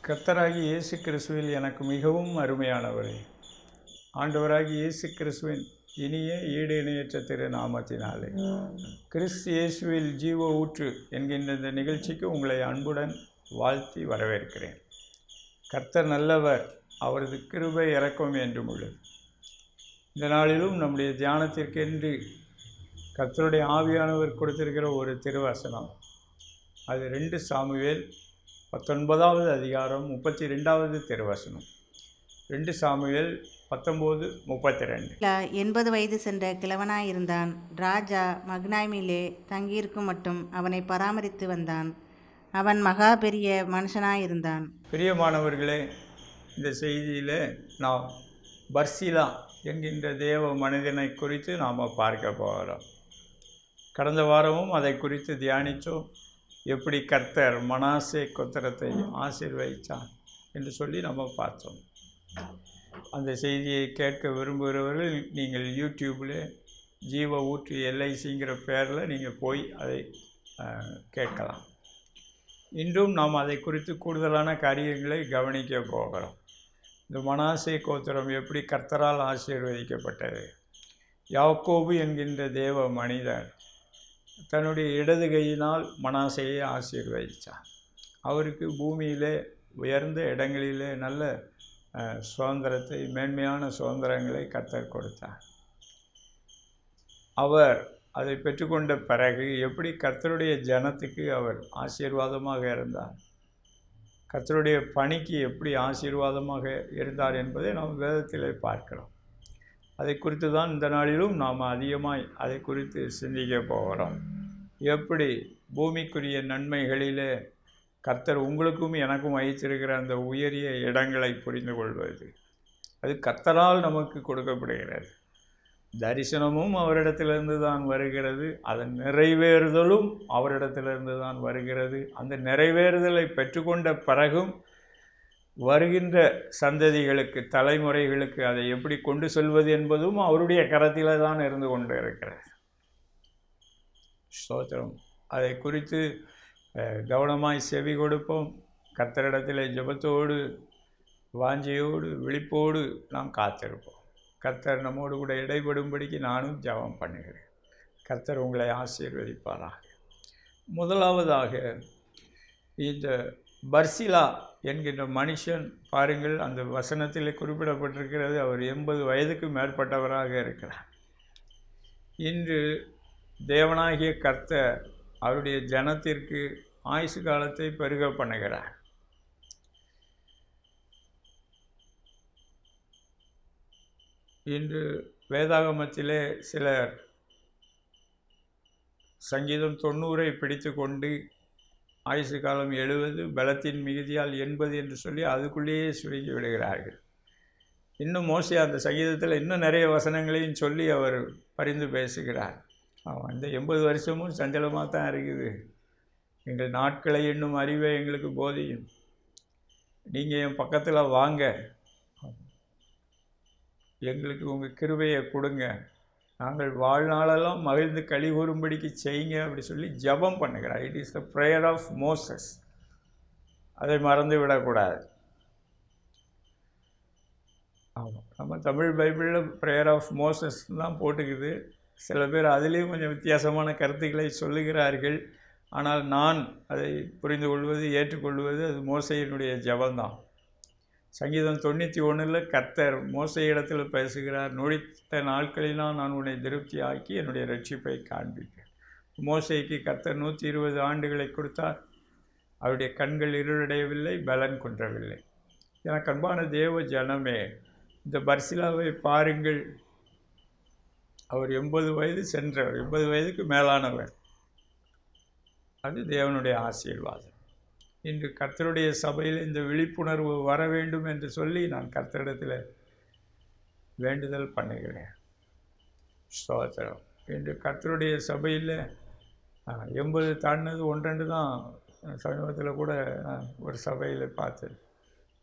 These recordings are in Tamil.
கர்த்தராகிய இயேசு கிறிஸ்துவில் எனக்கு மிகவும் அருமையானவரே, ஆண்டவராகிய இயேசு கிறிஸ்துவின் இனிய ஈடு இணையற்ற திரு நாமத்தினாலே கிறிஸ்து இயேசுவில் ஜீவ ஊற்று என்கின்ற இந்த நிகழ்ச்சிக்கு உங்களை அன்புடன் வாழ்த்தி வரவேற்கிறேன். கர்த்தர் நல்லவர், அவரது கிருபை இரக்கம் என்றும் உள்ளது. இந்த நாளிலும் நம்முடைய தியானத்திற்கென்று கர்த்தருடைய ஆவியானவர் கொடுத்திருக்கிற ஒரு திருவசனம், அது 2 சாமுவேல் 19வது அதிகாரம் 32வது திருவசனம். 2 சாமுவேல் 19:32. 80 வயது சென்ற கிழவனாயிருந்தான். ராஜா மக்னாய்மிலே தங்கியிருக்கும் மட்டும் அவனை பராமரித்து வந்தான். அவன் மகா பெரிய மனுஷனாயிருந்தான். பிரியமானவர்களே, இந்த செய்தியில் நாம் பர்சிலா என்கின்ற தேவ மனிதனை குறித்து நாம் பார்க்க போகிறோம். கடந்த வாரமும் அதை குறித்து தியானித்தோம். எப்படி கர்த்தர் மனாசே கோத்திரத்தை ஆசீர்வதித்தார் என்று சொல்லி நம்ம பார்த்தோம். அந்த செய்தியை கேட்க விரும்புகிறவர்கள் நீங்கள் யூடியூப்பில் ஜீவ ஊற்று எல்ஐசிங்கிற பேரில் நீங்கள் போய் அதை கேட்கலாம். இன்றும் நாம் அதை குறித்து கூடுதலான காரியங்களை கவனிக்க போகிறோம். இந்த மனாசே கோத்திரம் எப்படி கர்த்தரால் ஆசீர்வதிக்கப்பட்டது. யாக்கோபு என்கின்ற தேவ மனிதர் தன்னுடைய இடது கையினால் மனாசையை ஆசீர்வதித்தார். அவருக்கு பூமியிலே உயர்ந்த இடங்களிலே நல்ல சுதந்திரத்தை, மேன்மையான சுதந்திரங்களை கர்த்தர் கொடுத்தார். அவர் அதை பெற்றுக்கொண்ட பிறகு எப்படி கர்த்தருடைய ஜனத்துக்கு அவர் ஆசீர்வாதமாக இருந்தார், கர்த்தருடைய பணிக்கு எப்படி ஆசீர்வாதமாக இருந்தார் என்பதை நாம் வேதத்திலே பார்க்கிறோம். அதை குறித்து தான் இந்த நாளிலும் நாம் அதிகமாய் அதை குறித்து சிந்திக்க போகிறோம். எப்படி பூமிக்குரிய நன்மைகளிலே கர்த்தர் உங்களுக்கும் எனக்கும் வைத்திருக்கிற அந்த உயரிய இடங்களை புரிந்து கொள்வது, அது கர்த்தரால் நமக்கு கொடுக்கப்படுகிறது. தரிசனமும் அவரிடத்திலிருந்து தான் வருகிறது, அதன் நிறைவேறுதலும் அவரிடத்திலிருந்து தான் வருகிறது. அந்த நிறைவேறுதலை பெற்றுக்கொண்ட பிறகும் வருகின்ற சந்ததிகளுக்கு, தலைமுறைகளுக்கு அதை எப்படி கொண்டு செல்வது என்பதும் அவருடைய கரத்தில் தான் இருந்து கொண்டு இருக்கிறது. ஸ்தோத்திரம். அதை குறித்து கவனமாய் செவி கொடுப்போம். கர்த்தரிடத்தில் ஜெபத்தோடு, வாஞ்சையோடு, விழிப்போடு நாம் காத்திருப்போம். கர்த்தர் நம்மோடு கூட இடைபடும்படிக்கு நானும் ஜெபம் பண்ணுகிறேன். கர்த்தர் உங்களை ஆசீர்வதிப்பாராக. முதலாவதாக, இந்த பர்சிலா என்கின்ற மனுஷன் பாருங்கள், அந்த வசனத்தில் குறிப்பிடப்பட்டிருக்கிறது, அவர் 80 வயதுக்கு மேற்பட்டவராக இருக்கிறார். இன்று தேவனாகிய கர்த்தர் அவருடைய ஜனத்திற்கு ஆயுசு காலத்தை பெருக பண்ணுகிறார். இன்று வேதாகமத்திலே சிலர் சங்கீதம் 90 பிடித்து கொண்டு ஆயுசு காலம் 70, பலத்தின் மிகுதியால் 80 என்று சொல்லி அதுக்குள்ளேயே சுருங்கி விடுகிறார்கள். இன்னும் மோசே அந்த சங்கீதத்தில் இன்னும் நிறைய வசனங்களையும் சொல்லி அவர் பரிந்து பேசுகிறார். இந்த 80 வருஷமும் சஞ்சலமாக தான் இருக்குது, எங்கள் நாட்களை இன்னும் அறிவே எங்களுக்கு போதியும், நீங்கள் என் பக்கத்தில் வாங்க, எங்களுக்கு உங்கள் கிருபையை கொடுங்க, நாங்கள் வாழ்நாளெல்லாம் மகிழ்ந்து களி கூறும்படிக்கு செய்யுங்க அப்படி சொல்லி ஜெபம் பண்ணுகிறார். It is the prayer of Moses. அதை மறந்து விடக்கூடாது. ஆமாம், நம்ம தமிழ் பைபிளில் ப்ரேயர் ஆஃப் மோசஸ் தான் போட்டுக்குது. சில பேர் அதுலேயும் கொஞ்சம் வித்தியாசமான கருத்துக்களை சொல்லுகிறார்கள். ஆனால் நான் அதை புரிந்து கொள்வது, ஏற்றுக்கொள்வது, அது மோசையினுடைய ஜெபம்தான். சங்கீதம் 91 கர்த்தர் மோசையிடத்தில் பேசுகிறார். நொடித்த நாட்களிலாம் நான் உன்னை திருப்தி ஆக்கி என்னுடைய ரட்சிப்பை காண்பிப்பேன். மோசைக்கு கர்த்தர் 120 ஆண்டுகளை கொடுத்தார். அவருடைய கண்கள் இருளடையவில்லை, பலன் குன்றவில்லை. எனக்கு அன்பான தேவ ஜனமே, இந்த பர்சிலாவை பாருங்கள். அவர் 80 வயது சென்றவர், 80 வயதுக்கு மேலானவர். அது தேவனுடைய ஆசீர்வாதம். இன்று கர்த்தருடைய சபையில் இந்த விழிப்புணர்வு வர வேண்டும் என்று சொல்லி நான் கர்த்தரிடத்தில் வேண்டுதல் பண்ணுகிறேன். ஸ்தோத்திரம். இன்று கர்த்தருடைய சபையில் 80 தாண்டினது 1-2 தான். சமீபத்தில் கூட நான் ஒரு சபையில் பார்த்தேன்,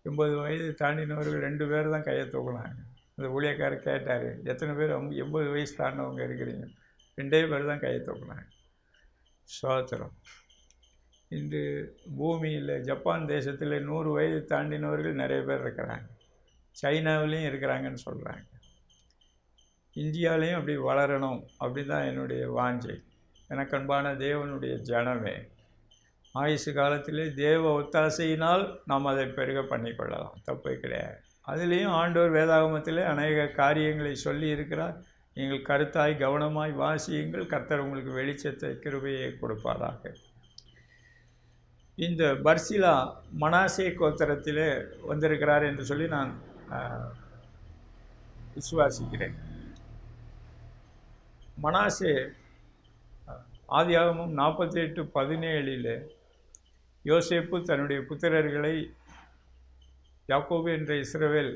80 வயது தாண்டினவர்கள் 2 பேர் தான் கையை தூக்கினாங்க. அந்த ஊழியக்காரர் கேட்டார், எத்தனை பேர் அவங்க 80 வயசு தாண்டினவங்க இருக்கிறீங்க? 2 பேர் தான் கையை தூக்கினாங்க. ஸ்தோத்திரம். இன்று பூமியில் ஜப்பான் தேசத்தில் 100 வயது தாண்டினவர்கள் நிறைய பேர் இருக்கிறாங்க. சைனாவிலையும் இருக்கிறாங்கன்னு சொல்கிறாங்க. இந்தியாவிலையும் அப்படி வளரணும் அப்படி தான் என்னுடைய வாஞ்சை. எனக்கன்பான தேவனுடைய ஜனமே, ஆயுசு காலத்திலே தேவ ஒத்தாசையினால் நாம் அதை பெருக பண்ணிக்கொள்ளலாம், தப்பு கிடையாது. அதுலேயும் ஆண்டவர் வேதாகமத்தில் அநேக காரியங்களை சொல்லி இருக்கிறார். நீங்கள் கருத்தாய் கவனமாய் வாசியுங்கள், கர்த்தர் உங்களுக்கு வெளிச்சத்தை கிருபையை கொடுப்பாராக. இந்த பர்சிலா மனாசே கோத்திரத்திலே வந்திருக்கிறார் என்று சொல்லி நான் விசுவாசிக்கிறேன். மனாசே ஆதியாகமம் 48:17 யோசேப்பு தன்னுடைய புத்திரர்களை யாக்கோபு என்ற இஸ்ரவேல்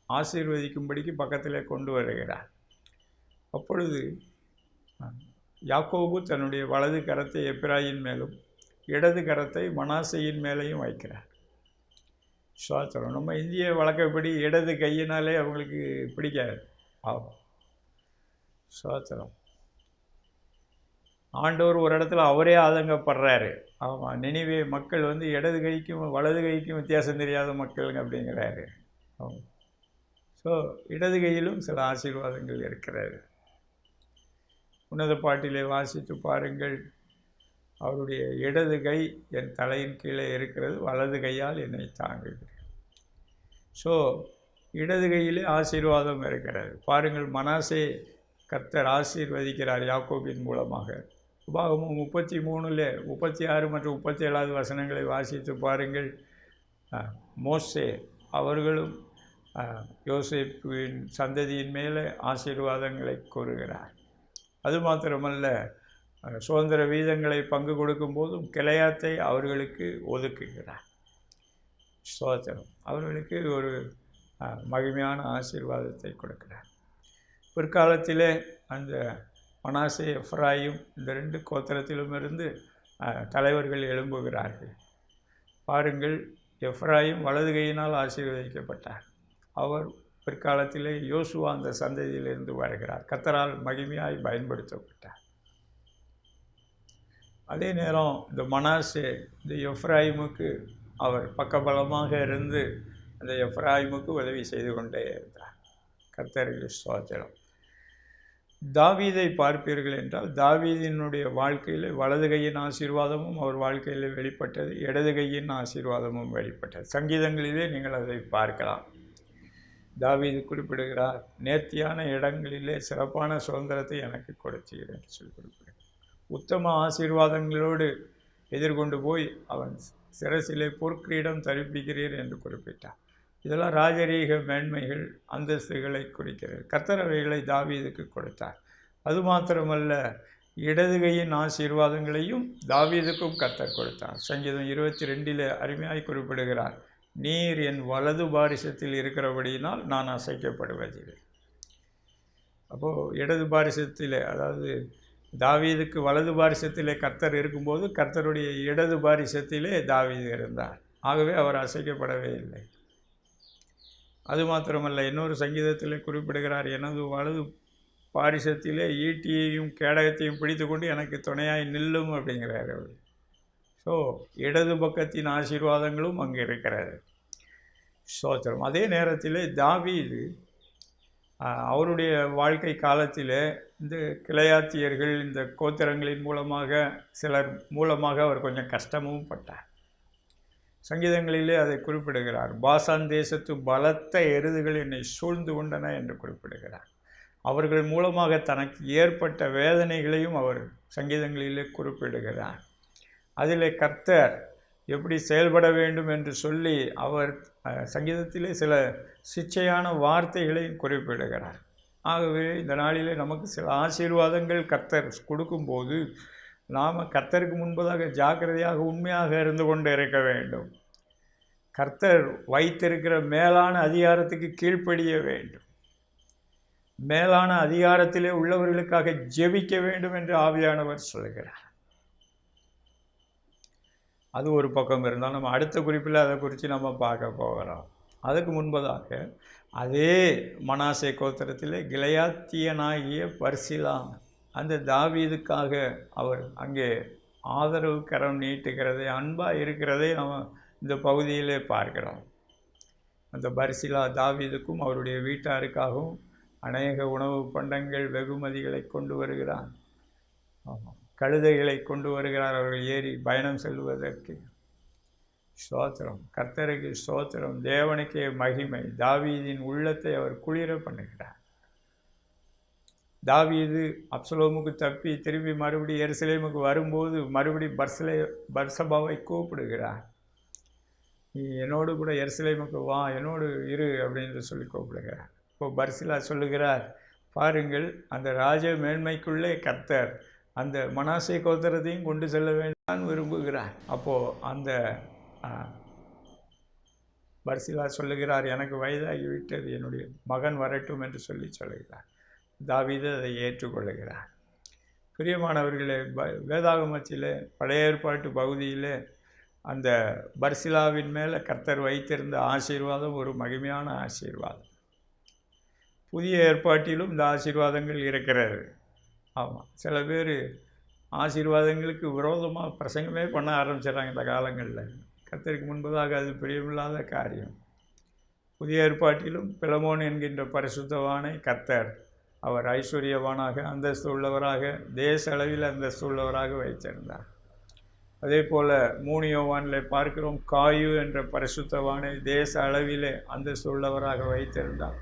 ஆசீர்வதிக்கும்படிக்கு பக்கத்தில் கொண்டு வருகிறார். அப்பொழுது யாக்கோபு தன்னுடைய வலது கரத்தை எப்பிராயின் மேலும் இடது கரத்தை மனாசையின் மேலேயும் வைக்கிறார். சுவாத்திரம். நம்ம இந்திய வழக்கப்படி இடது கையினாலே அவங்களுக்கு பிடிக்காது. ஆமாம், சுவாத்திரம். ஆண்டவர் ஒரு இடத்துல அவரே ஆதங்கப்படுறாரு. ஆமாம், நினிவே மக்கள் இடது கைக்கும் வலது கைக்கும் வித்தியாசம் தெரியாத மக்களுங்க அப்படிங்கிறாரு. ஆமாம். ஸோ இடது கையிலும் சில ஆசீர்வாதங்கள் இருக்கிறாரு. உன்னத பாட்டிலே வாசித்து பாருங்கள். அவருடைய இடது கை என் தலையின் கீழே இருக்கிறது, வலது கையால் என்னை தாங்குகிறது. ஸோ இடது கையிலே ஆசீர்வாதம் இருக்கிறது. பாருங்கள், மனாசே கர்த்தர் ஆசீர்வதிக்கிறார் யாக்கோபின் மூலமாக. உபாகமம் 33 36 மற்றும் 37 வசனங்களை வாசித்து பாருங்கள். மோசே அவர்களும் யோசேப்பின் சந்ததியின் மேலே ஆசீர்வாதங்களை கூறுகிறார். அது மாத்திரமல்ல, சுதந்திர வீதங்களை பங்கு கொடுக்கும் போதும் கிளையாத்தை அவர்களுக்கு ஒதுக்குகிறார். ஸ்தோத்திரம். அவர்களுக்கு ஒரு மகிமையான ஆசீர்வாதத்தை கொடுக்கிறார். பிற்காலத்திலே அந்த மனாசே எப்ராயிம் இந்த 2 கோத்திரத்திலும் இருந்து தலைவர்கள் எழும்புகிறார்கள். பாருங்கள், எப்ராயிம் வலது கையினால் ஆசீர்வதிக்கப்பட்டார். அவர் பிற்காலத்திலே யோசுவா அந்த சந்ததியிலிருந்து வருகிறார். கர்த்தரால் மகிமையாய் பயன்படுத்தப்பட்டார். அதே நேரம் இந்த மனாசே இந்த எப்ராயிமுக்கு அவர் பக்கபலமாக இருந்து அந்த எப்ராயிமுக்கு உதவி செய்து கொண்டே இருந்தார். கர்த்தருக்கு ஸ்தோத்திரம். தாவீதை பார்ப்பீர்கள் என்றால் தாவீதினுடைய வாழ்க்கையில் வலது கையின் ஆசீர்வாதமும் அவர் வாழ்க்கையில் வெளிப்பட்டது, இடது கையின் ஆசீர்வாதமும் வெளிப்பட்டது. சங்கீதங்களிலே நீங்கள் அதை பார்க்கலாம். தாவீது குறிப்பிடுகிறார், நேர்த்தியான இடங்களிலே சிறப்பான சுதந்திரத்தை எனக்கு கொடுத்தீர் என்று சொல்லி குறிப்பிடுகிறார். உத்தம ஆசீர்வாதங்களோடு எதிர்கொண்டு போய் அவன் சிரசிலே பொற்கிரீடம் தரிப்பிக்கிறீர் என்று குறிப்பிட்டார். இதெல்லாம் ராஜரீக மேன்மைகள், அந்தஸ்துகளை குறிக்கிறது. கர்த்தர் அவைகளை தாவீதுக்கு கொடுத்தார். அது மாத்திரமல்ல, இடது கையின் ஆசீர்வாதங்களையும் தாவீதுக்கும் கர்த்தர் கொடுத்தார். சங்கீதம் 22 அருமையாய் குறிப்பிடுகிறார், நீர் என் வலது பாரிசத்தில் இருக்கிறபடியினால் நான் அசைக்கப்படுவதில்லை. அப்போது இடது பாரிசத்தில், அதாவது தாவீதுக்கு வலது பாரிசத்திலே கர்த்தர் இருக்கும்போது கர்த்தருடைய இடது பாரிசத்திலே தாவீது இருந்தார். ஆகவே அவர் அசைக்கப்படவே இல்லை. அது மாத்திரமல்ல, இன்னொரு சங்கீதத்திலே குறிப்பிடுகிறார், எனது வலது பாரிசத்திலே ஈட்டியையும் கேடகத்தையும் பிடித்து கொண்டு எனக்கு துணையாய் நில்லும் அப்படிங்கிறார் அவர். ஸோ இடது பக்கத்தின் ஆசீர்வாதங்களும் அங்கே இருக்கிறது. ஸ்தோத்திரம். அதே நேரத்தில் தாவீது அவருடைய வாழ்க்கை காலத்தில் இந்த கிளையாத்தியர்கள், இந்த கோத்திரங்களின் மூலமாக சிலர் மூலமாக அவர் கொஞ்சம் கஷ்டமும் பட்டார். சங்கீதங்களிலே அதை குறிப்பிடுகிறார். பாசான் தேசத்து பலத்த எருதுகள் என்னை சூழ்ந்து கொண்டன என்று குறிப்பிடுகிறார். அவர்கள் மூலமாக தனக்கு ஏற்பட்ட வேதனைகளையும் அவர் சங்கீதங்களிலே குறிப்பிடுகிறார். அதில் கர்த்தர் எப்படி செயல்பட வேண்டும் என்று சொல்லி அவர் சங்கீதத்திலே சில சிச்சையான வார்த்தைகளையும் குறிப்பிடுகிறார். ஆகவே இந்த நாளிலே நமக்கு சில ஆசீர்வாதங்கள் கர்த்தர் கொடுக்கும்போது நாம் கர்த்தருக்கு முன்பதாக ஜாக்கிரதையாக உண்மையாக இருந்து கொண்டு இருக்க வேண்டும். கர்த்தர் வைத்திருக்கிற மேலான அதிகாரத்துக்கு கீழ்ப்படிய வேண்டும். மேலான அதிகாரத்திலே உள்ளவர்களுக்காக ஜெபிக்க வேண்டும் என்று ஆவியானவர் சொல்கிறார். அது ஒரு பக்கம் இருந்தால் நம்ம அடுத்த குறிப்பில் அதை குறித்து நம்ம பார்க்க போகிறோம். அதுக்கு முன்பதாக அதே மனாசே கோத்திரத்தில் கிளையாத்தியனாகிய பர்சிலா அந்த தாவீதுக்காக அவர் அங்கே ஆதரவு கரம் நீட்டுகிறதை, அன்பாக இருக்கிறதை நம்ம இந்த பகுதியிலே பார்க்கிறோம். அந்த பர்சிலா தாவீதுக்கும் அவருடைய வீட்டாருக்காகவும் அநேக உணவு பண்டங்கள் வெகுமதிகளை கொண்டு வருகிறார். கழுதைகளை கொண்டு வருகிறார் அவர்கள் ஏறி பயணம் செல்வதற்கு. ஸ்தோத்திரம், கர்த்தருக்கு ஸ்தோத்திரம், தேவனுக்கே மகிமை. தாவீதின் உள்ளத்தை அவர் குளிர பண்ணுகிறார். தாவீது அப்சலோமுக்கு தப்பி திரும்பி மறுபடி எருசலேமுக்கு வரும்போது மறுபடி பர்சபாவை கூப்பிடுகிறார். நீ என்னோடு கூட எருசலேமுக்கு வா, என்னோடு இரு அப்படின்னு சொல்லி கூப்பிடுகிறார். இப்போ பர்சிலா சொல்லுகிறார், பாருங்கள், அந்த ராஜ மேன்மைக்குள்ளே கர்த்தர் அந்த மனாசே கோத்திரத்தையும் கொண்டு செல்ல வேண்டாம் விரும்புகிறார். அப்போது அந்த பர்சிலா சொல்லுகிறார், எனக்கு வயதாகிவிட்டது, என்னுடைய மகன் வரட்டும் என்று சொல்லுகிறார். தாவீது அதை ஏற்றுக்கொள்ளுகிறார். பிரியமானவர்களே, வேதாகமத்திலே பழைய ஏற்பாட்டு பகுதியிலே அந்த பர்சிலாவின் மேலே கர்த்தர் வைத்திருந்த ஆசீர்வாதம் ஒரு மகிமையான ஆசீர்வாதம். புதிய ஏற்பாட்டிலும் இந்த ஆசீர்வாதங்கள் இருக்கிறது. ஆமாம், சில பேர் ஆசீர்வாதங்களுக்கு விரோதமாக பிரசங்கமே பண்ண ஆரம்பிச்சிடறாங்க இந்த காலங்களில். கர்த்தருக்கு முன்பதாக அது பிரியமில்லாத காரியம். புதிய ஏற்பாட்டிலும் பிலமோன் என்கின்ற பரிசுத்தவானை கர்த்தர் அவர் ஐஸ்வர்யவானாக, அந்தஸ்து உள்ளவராக, தேச அளவில் அந்தஸ்து உள்ளவராக வைத்திருந்தார். அதே போல் 3 யோவானில் பார்க்கிறோம், காயு என்ற பரிசுத்தவானை தேச அளவிலே அந்தஸ்து உள்ளவராக வைத்திருந்தார்.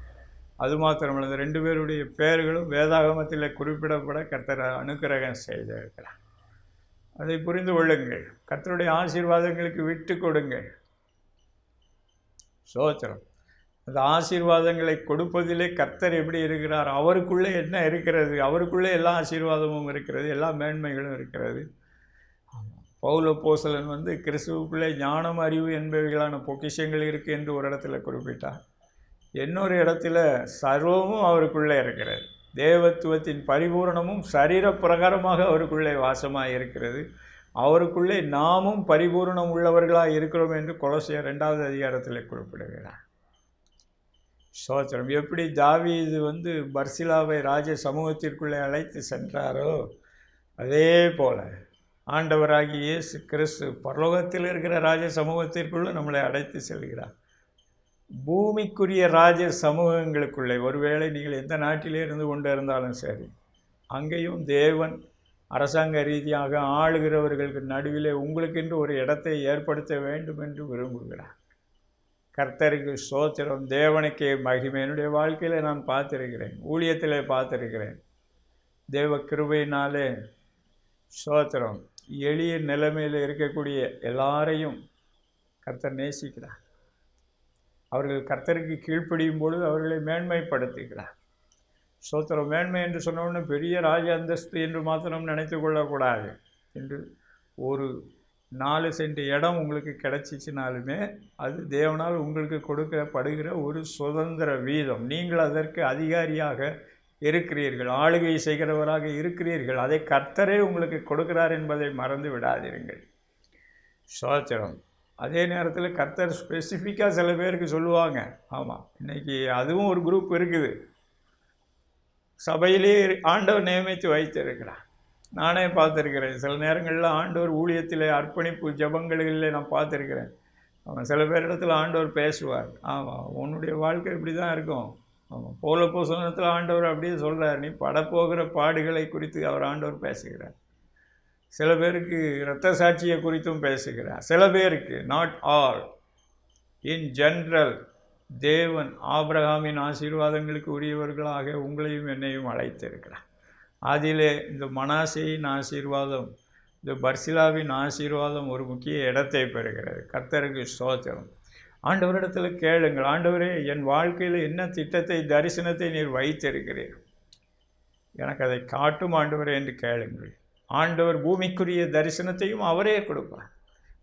அது மாத்திரமல்ல, இந்த 2 பேருடைய பெயர்களும் வேதாகமத்தில் குறிப்பிடப்பட கர்த்தர் அனுக்கிரகம் செய்திருக்கிறார். அதை புரிந்து கொள்ளுங்கள். கர்த்தருடைய ஆசீர்வாதங்களுக்கு விட்டு கொடுங்கள். ஸ்தோத்திரம். அந்த ஆசீர்வாதங்களை கொடுப்பதிலே கர்த்தர் எப்படி இருக்கிறார், அவருக்குள்ளே என்ன இருக்கிறது, அவருக்குள்ளே எல்லா ஆசீர்வாதமும் இருக்கிறது, எல்லா மேன்மைகளும் இருக்கிறது. பவுல் அப்போஸ்தலன் கிறிஸ்துவுக்குள்ளே ஞானம், அறிவு என்பவைகளான பொக்கிஷங்கள் இருக்குது என்று ஒரு இடத்துல குறிப்பிட்டார். இன்னொரு இடத்துல சர்வமும் அவருக்குள்ளே இருக்கிறது. தேவத்துவத்தின் பரிபூரணமும் சரீர பிரகாரமாக அவருக்குள்ளே வாசமாக இருக்கிறது. அவருக்குள்ளே நாமும் பரிபூரணம் உள்ளவர்களாக இருக்கிறோம் என்று கொலோசியர் 2வது அதிகாரத்தில் குறிப்பிடுகிறார். ஸ்தோத்திரம். எப்படி தாவீது பர்சிலாவை ராஜ சமூகத்திற்குள்ளே அழைத்து சென்றாரோ, அதே போல் ஆண்டவராகி இயேசு கிறிஸ்து பரலோகத்தில் இருக்கிற ராஜ சமூகத்திற்குள்ளே நம்மளை அழைத்து செல்கிறார். பூமிக்குரிய ராஜ சமூகங்களுக்குள்ளே, ஒருவேளை நீங்கள் எந்த நாட்டிலே இருந்து கொண்டு இருந்தாலும் சரி, அங்கேயும் தேவன் அரசாங்க ரீதியாக ஆளுகிறவர்களுக்கு நடுவிலே உங்களுக்கென்று ஒரு இடத்தை ஏற்படுத்த வேண்டும் என்று விரும்புகிறார். கர்த்தருக்கு ஸ்தோத்திரம், தேவனுக்கே மகிமை. என்னுடைய வாழ்க்கையில் நான் பார்த்துருக்கிறேன், ஊழியத்தில் பார்த்துருக்கிறேன். தேவ கிருபையினாலே ஸ்தோத்திரம், எளிய நிலைமையில் இருக்கக்கூடிய எல்லாரையும் கர்த்தர் நேசிக்கிறார். அவர்கள் கர்த்தருக்கு கீழ்ப்படியும் பொழுது அவர்களை மேன்மைப்படுத்துகிறார். ஸ்தோத்திரம். மேன்மை என்று சொன்னோன்னு பெரிய ராஜ அந்தஸ்து என்று மாத்திரம் நினைத்து கொள்ளக்கூடாது. என்று ஒரு 4 சென்ட் இடம் உங்களுக்கு கிடைச்சிச்சினாலுமே அது தேவனால் உங்களுக்கு கொடுக்கப்படுகிற ஒரு சுதந்திர வீதம். நீங்கள் அதற்கு அதிகாரியாக இருக்கிறீர்கள், ஆளுகை செய்கிறவராக இருக்கிறீர்கள். அதை கர்த்தரே உங்களுக்கு கொடுக்கிறார் என்பதை மறந்து விடாதீர்கள். ஸ்தோத்திரம். அதே நேரத்தில் கர்த்தர் ஸ்பெசிஃபிக்காக சில பேருக்கு சொல்லுவாங்க. ஆமாம், இன்றைக்கி அதுவும் ஒரு குரூப் இருக்குது. சபையிலே ஆண்டவர் நியமித்து வைத்திருக்கிறார். நானே பார்த்துருக்கிறேன். சில நேரங்களில் ஆண்டவர் ஊழியத்தில் அர்ப்பணிப்பு ஜபங்களில் நான் பார்த்துருக்கிறேன். அவன் சில பேரிடத்தில் ஆண்டவர் பேசுவார். ஆமாம், உன்னுடைய வாழ்க்கை இப்படி தான் இருக்கும். ஆமாம், பவுல் அப்போஸ்தலத்தில் ஆண்டவர் அப்படியே சொல்கிறார். நீ படப்போகிற பாடுகளை குறித்து அவர் ஆண்டவர் பேசுகிறார். சில பேருக்கு இரத்த சாட்சியை குறித்தும் பேசுகிறார். சில பேருக்கு, நாட் ஆல், இன் ஜென்ரல், தேவன் ஆபிரகாமின் ஆசீர்வாதங்களுக்கு உரியவர்களாக உங்களையும் என்னையும் அழைத்திருக்கிறார். அதிலே இந்த மனாசேயின் ஆசீர்வாதம், இந்த பர்சிலாவின் ஆசீர்வாதம் ஒரு முக்கிய இடத்தை பெறுகிறது. கர்த்தருக்கு ஸ்தோத்திரம். ஆண்டவரிடத்தில் கேளுங்கள், ஆண்டவரே, என் வாழ்க்கையில் என்ன திட்டத்தை, தரிசனத்தை நீர் வைத்திருக்கிறீர், எனக்கு அதை காட்டும் ஆண்டவரே என்று கேளுங்கள். ஆண்டவர் பூமிக்குரிய தரிசனத்தையும் அவரே கொடுப்பார்.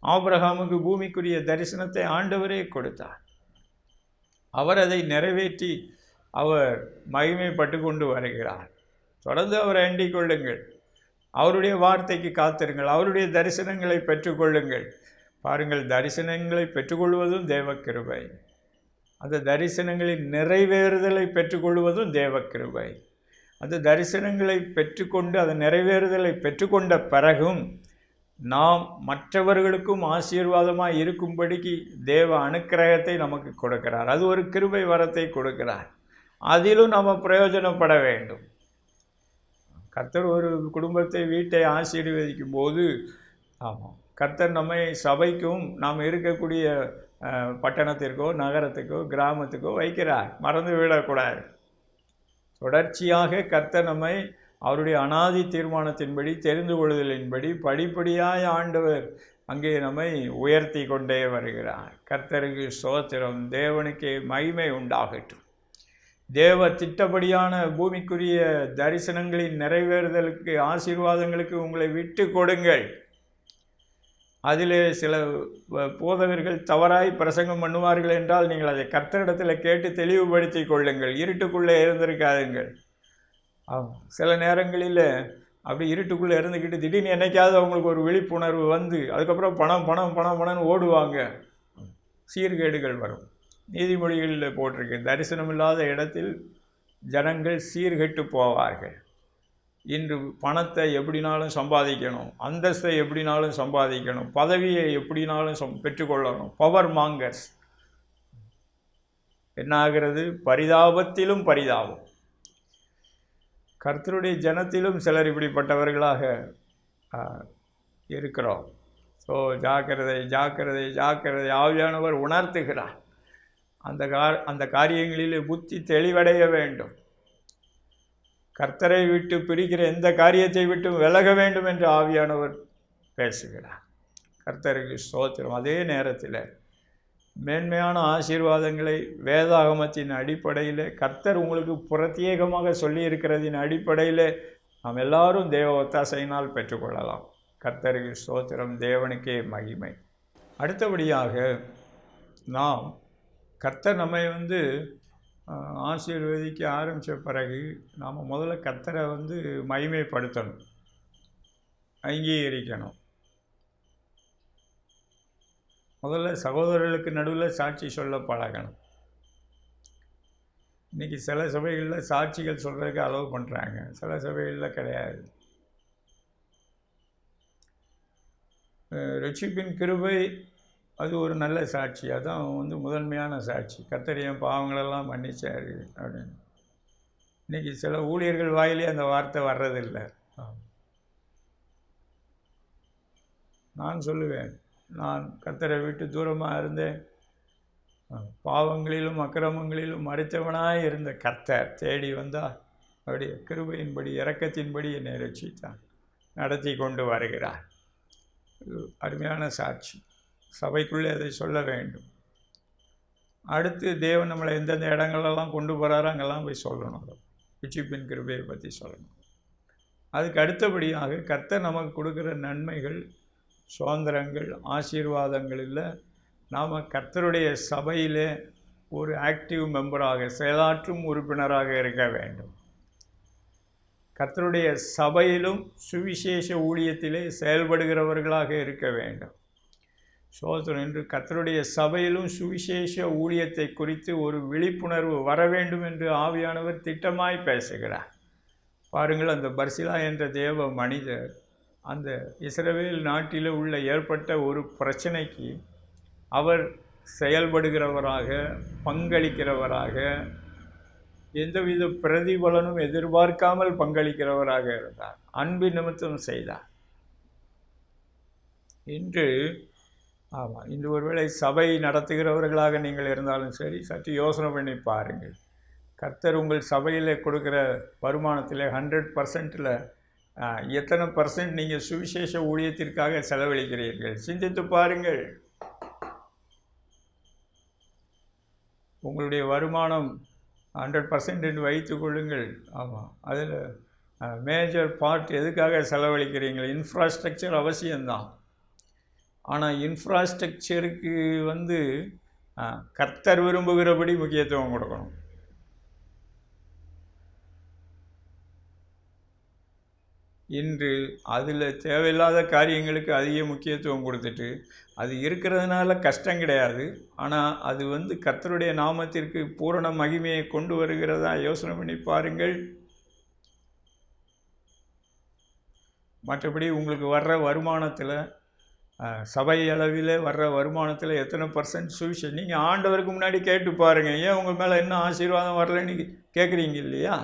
ஆபிரகாமுக்கு பூமிக்குரிய தரிசனத்தை ஆண்டவரே கொடுத்தார். அவர் அதை நிறைவேற்றி அவர் மகிமைப்பட்டு கொண்டு வருகிறார். தொடர்ந்து அவரை அண்டிக் கொள்ளுங்கள். அவருடைய வார்த்தைக்கு காத்திருங்கள். அவருடைய தரிசனங்களை பெற்றுக்கொள்ளுங்கள். பாருங்கள், தரிசனங்களை பெற்றுக்கொள்வதும் தேவ கிருபை. அந்த தரிசனங்களின் நிறைவேறுதலை பெற்றுக்கொள்வதும் தேவ கிருபை. அந்த தரிசனங்களை பெற்றுக்கொண்டு அதன் நிறைவேறுதலை பெற்றுக்கொண்ட பிறகும் நாம் மற்றவர்களுக்கும் ஆசீர்வாதமாக இருக்கும்படிக்கு தேவ அனுக்கிரகத்தை நமக்கு கொடுக்கிறார். அது ஒரு கிருபை வரத்தை கொடுக்கிறார். அதிலும் நம்ம பிரயோஜனப்பட வேண்டும். கர்த்தர் ஒரு குடும்பத்தை, வீட்டை ஆசீர்வதிக்கும் போது கர்த்தர் நம்மை சபைக்கும் நாம் இருக்கக்கூடிய பட்டணத்திற்கோ நகரத்துக்கோ கிராமத்துக்கோ வைக்கிறார். மறந்து விடக்கூடாது. தொடர்ச்சியாக கர்த்தர் நம்மை அவருடைய அனாதி தீர்மானத்தின்படி, தெரிந்து கொள்ளுதலின்படி படிப்படியாய் ஆண்டவர் அங்கே நம்மை உயர்த்தி கொண்டே வருகிறார். கர்த்தருக்கு ஸ்தோத்திரம். தேவனுக்கே மகிமை உண்டாகட்டும். தேவ திட்டப்படியான பூமிக்குரிய தரிசனங்களின் நிறைவேறுதலுக்கு, ஆசீர்வாதங்களுக்கு உங்களை விட்டு கொடுங்கள். அதிலே சில போதகர்கள் தவறாய் பிரசங்கம் பண்ணுவார்கள் என்றால் நீங்கள் அதை கர்த்தரிடத்தில் கேட்டு தெளிவுபடுத்தி கொள்ளுங்கள். இருட்டுக்குள்ளே இருந்திருக்காதுங்கள். சில நேரங்களில் அப்படி இருட்டுக்குள்ளே இருந்துக்கிட்டு திடீர்னு என்னைக்காவது அவங்களுக்கு ஒரு விழிப்புணர்வு வந்து அதுக்கப்புறம் பணம்னு ஓடுவாங்க. சீர்கேடுகள் வரும். நீதிமொழிகளில் போட்டிருக்கு, தரிசனம் இல்லாத இடத்தில் ஜனங்கள் சீர்கெட்டு போவார்கள். இன்று பணத்தை எப்படினாலும் சம்பாதிக்கணும், அந்தஸ்தை எப்படினாலும் சம்பாதிக்கணும், பதவியை எப்படினாலும் பெற்றுக்கொள்ளணும். Power mongers. என்ன ஆகிறது? பரிதாபத்திலும் பரிதாபம். கர்த்தருடைய ஜனத்திலும் சிலர் இப்படிப்பட்டவர்களாக இருக்கிறோம். ஸோ ஜாக்கிரதை ஜாக்கிரதை ஜாக்கிரதை. ஆவியானவர் உணர்த்துகிறார். அந்த காரியங்களிலே புத்தி தெளிவடைய வேண்டும். கர்த்தரை விட்டு பிரிக்கிற எந்த காரியத்தை விட்டு விலக வேண்டும் என்று ஆவியானவர் பேசுகிறார். கர்த்தருக்கு ஸ்தோத்திரம். அதே நேரத்தில் மேன்மையான ஆசீர்வாதங்களை வேதாகமத்தின் அடிப்படையில், கர்த்தர் உங்களுக்கு பிரத்யேகமாக சொல்லியிருக்கிறதின் அடிப்படையில் நாம் எல்லாரும் தேவ ஒத்தாசையினால் பெற்றுக்கொள்ளலாம். கர்த்தருக்கு ஸ்தோத்திரம். தேவனுக்கே மகிமை. அடுத்தபடியாக நாம் கர்த்தர் நம்மை ஆசீர்வதிக்க ஆரம்பித்த பிறகு நாம் முதல்ல கர்த்தரை மகிமைப்படுத்தணும், அங்கீகரிக்கணும். முதல்ல சகோதரர்களுக்கு நடுவில் சாட்சி சொல்ல பழகணும். இன்றைக்கி சில சபைகளில் சாட்சிகள் சொல்கிறதுக்கு அலோவ் பண்ணுறாங்க, சில சபைகளில் கிடையாது. ரட்சிப்பின் கிருபை அது ஒரு நல்ல சாட்சி. அதான் முதன்மையான சாட்சி. கர்த்தர் என் பாவங்களெல்லாம் மன்னிச்சார் அப்படின்னு. இன்றைக்கி சில ஊழியர்கள் வாயிலே அந்த வார்த்தை வர்றதில்லை. நான் சொல்லுவேன், நான் கர்த்தரை விட்டு தூரமாக இருந்தேன், பாவங்களிலும் அக்கிரமங்களிலும் மறைத்தவனாய் இருந்த கர்த்தர் தேடி வந்தால் அவருடைய கிருபையின்படி, இரக்கத்தின்படி என்னை ரட்சித்தான், நடத்தி கொண்டு வருகிறார். அருமையான சாட்சி. சபைக்குள்ளே அதை சொல்ல வேண்டும். அடுத்து தேவன் நம்மளை எந்தெந்த இடங்களெல்லாம் கொண்டு போகிறாரோ அங்கெல்லாம் போய் சொல்லணும். ரட்சிப்பின் கிருபையை பற்றி சொல்லணும். அதுக்கு அடுத்தபடியாக கர்த்தர் நமக்கு கொடுக்குற நன்மைகள், சுதந்திரங்கள், ஆசீர்வாதங்களில் நாம் கர்த்தருடைய சபையிலே ஒரு ஆக்டிவ் மெம்பராக, செயலாற்றும் உறுப்பினராக இருக்க வேண்டும். கர்த்தருடைய சபையிலும் சுவிசேஷ ஊழியத்திலே செயல்படுகிறவர்களாக இருக்க வேண்டும். சோதரன் என்று கர்த்தருடைய சபையிலும் சுவிசேஷ ஊழியத்தை குறித்து ஒரு விழிப்புணர்வு வர வேண்டும் என்று ஆவியானவர் திட்டமாய் பேசுகிறார். பாருங்கள், அந்த பர்சிலா என்ற தேவ மனிதர் அந்த இஸ்ரவேல் நாட்டில் உள்ள ஏற்பட்ட ஒரு பிரச்சனைக்கு அவர் செயல்படுகிறவராக, பங்களிக்கிறவராக, எந்தவித பிரதிபலனும் எதிர்பார்க்காமல் பங்களிக்கிறவராக இருந்தார். அன்பு நிமித்தம் செய்தார். இன்று ஒருவேளை சபை நடத்துகிறவர்களாக நீங்கள் இருந்தாலும் சரி, சற்று யோசனை பண்ணி பாருங்கள். கர்த்தர் உங்கள் சபையில் கொடுக்குற வருமானத்தில் 100%ல் எத்தனை % நீங்கள் சுவிசேஷ ஊழியத்திற்காக செலவழிக்கிறீர்கள்? சிந்தித்து பாருங்கள். உங்களுடைய வருமானம் 100% என்று வைத்து கொள்ளுங்கள். அதில் மேஜர் பார்ட் எதுக்காக செலவழிக்கிறீங்க? இன்ஃப்ராஸ்ட்ரக்சர் அவசியம்தான். ஆனால் இன்ஃப்ராஸ்ட்ரக்சருக்கு கர்த்தர் விரும்புகிறபடி முக்கியத்துவம் கொடுக்கணும். இன்று அதில் தேவையில்லாத காரியங்களுக்கு அதிக முக்கியத்துவம் கொடுத்துட்டு, அது இருக்கிறதுனால கஷ்டம் கிடையாது, ஆனால் அது கர்த்தருடைய நாமத்திற்கு பூரண மகிமையை கொண்டு வருகிறதா? யோசனை பண்ணி பாருங்கள். மற்றபடி உங்களுக்கு வர்ற வருமானத்தில் சபை அளவில் வர்ற வருமானத்தில் எத்தனை பர்சன்ட் சுவிசேஷம் நீங்கள் ஆண்டவருக்கு முன்னாடி கேட்டு பாருங்கள். ஏன் உங்கள் மேலே என்ன ஆசீர்வாதம் வரலன்னு கேட்குறீங்க இல்லையா?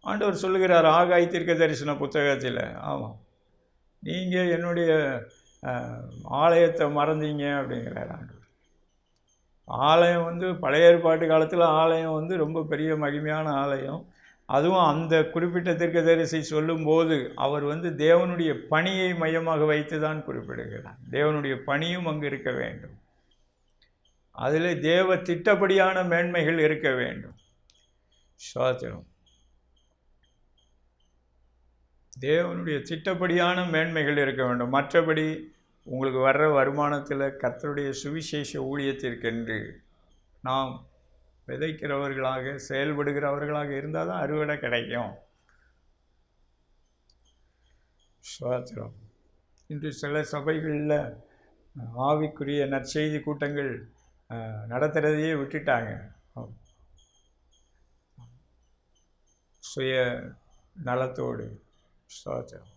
ஆண்டவர் சொல்லுகிறார் ஆகாய் தீர்க்க தரிசன புத்தகத்தில், ஆமாம், நீங்கள் என்னுடைய ஆலயத்தை மறந்தீங்க அப்படிங்கிறார் ஆண்டவர். ஆலயம் வந்து பழைய ஏற்பாட்டு காலத்தில் ஆலயம் ரொம்ப பெரிய மகிமையான ஆலயம். அதுவும் அந்த குறிப்பிட்ட தீர்க்கதரிசி சொல்லும்போது அவர் தேவனுடைய பணியை மையமாக வைத்து தான் குறிப்பிடுகிறார். தேவனுடைய பணியும் அங்கு இருக்க வேண்டும். அதில் தேவ திட்டப்படியான மேன்மைகள் இருக்க வேண்டும். ஸ்தோத்திரம். தேவனுடைய திட்டப்படியான மேன்மைகள் இருக்க வேண்டும். மற்றபடி உங்களுக்கு வர்ற வருமானத்தில் கர்த்தருடைய சுவிசேஷ ஊழியத்திற்கென்று நாம் விதைக்கிறவர்களாக செயல்படுகிறவர்களாக இருந்தால் தான் அறுவடை கிடைக்கும். ஸ்தோத்திரம். இன்று சில சபைகளில் ஆவிக்குரிய நற்செய்தி கூட்டங்கள் நடத்துகிறதையே விட்டுட்டாங்க. சுய நலத்தோடு. ஸ்தோத்திரம்.